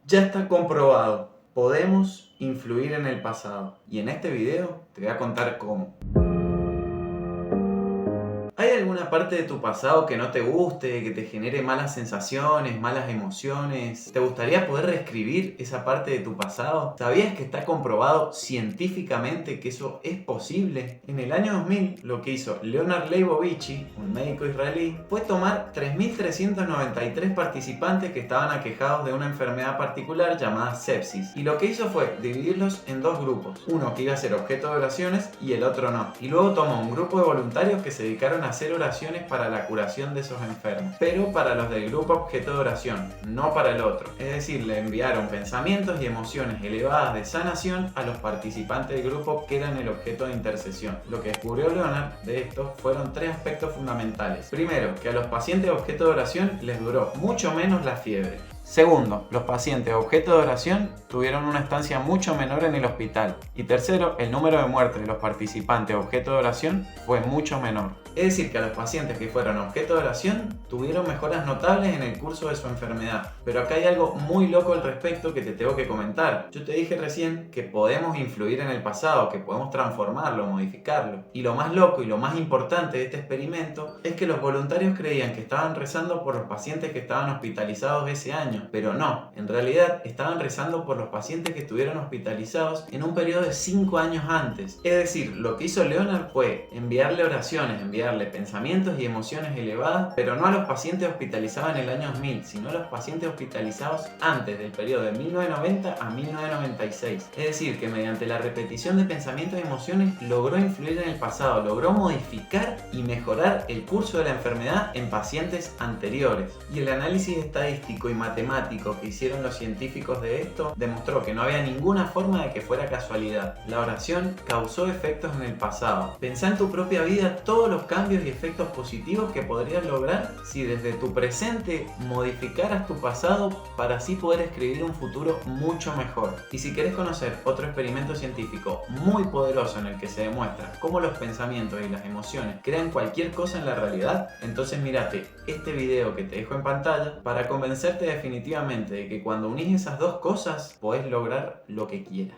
Ya está comprobado, podemos influir en el pasado y en este video te voy a contar cómo. ¿Hay alguna parte de tu pasado que no te guste, que te genere malas sensaciones, malas emociones? ¿Te gustaría poder reescribir esa parte de tu pasado? ¿Sabías que está comprobado científicamente que eso es posible? En el año 2000, lo que hizo Leonard Leibovitz, un médico israelí, fue tomar 3.393 participantes que estaban aquejados de una enfermedad particular llamada sepsis. Y lo que hizo fue dividirlos en dos grupos. Uno que iba a ser objeto de oraciones y el otro no. Y luego tomó un grupo de voluntarios que se dedicaron a hacer oraciones para la curación de esos enfermos, pero para los del grupo objeto de oración, no para el otro. Es decir, le enviaron pensamientos y emociones elevadas de sanación a los participantes del grupo que eran el objeto de intercesión. Lo que descubrió Leonard de esto fueron tres aspectos fundamentales. Primero, que a los pacientes objeto de oración les duró mucho menos la fiebre. Segundo, los pacientes objeto de oración tuvieron una estancia mucho menor en el hospital. Y tercero, el número de muertes de los participantes objeto de oración fue mucho menor. Es decir, que a los pacientes que fueron objeto de oración tuvieron mejoras notables en el curso de su enfermedad. Pero acá hay algo muy loco al respecto que te tengo que comentar. Yo te dije recién que podemos influir en el pasado, que podemos transformarlo, modificarlo. Y lo más loco y lo más importante de este experimento es que los voluntarios creían que estaban rezando por los pacientes que estaban hospitalizados ese año. Pero no, en realidad estaban rezando por los pacientes que estuvieron hospitalizados en un periodo de 5 años antes. Es decir, lo que hizo Leonard fue enviarle oraciones, enviarle pensamientos y emociones elevadas, pero no a los pacientes hospitalizados en el año 2000, sino a los pacientes hospitalizados antes del periodo de 1990 a 1996. Es decir, que mediante la repetición de pensamientos y emociones logró influir en el pasado, logró modificar y mejorar el curso de la enfermedad en pacientes anteriores. Y el análisis estadístico y matemático que hicieron los científicos de esto demostró que no había ninguna forma de que fuera casualidad. La oración causó efectos en el pasado. Pensá en tu propia vida todos los cambios y efectos positivos que podrías lograr si desde tu presente modificaras tu pasado para así poder escribir un futuro mucho mejor. Y si querés conocer otro experimento científico muy poderoso en el que se demuestra cómo los pensamientos y las emociones crean cualquier cosa en la realidad, entonces mírate este video que te dejo en pantalla para convencerte definitivamente de que cuando unís esas dos cosas podés lograr lo que quieras.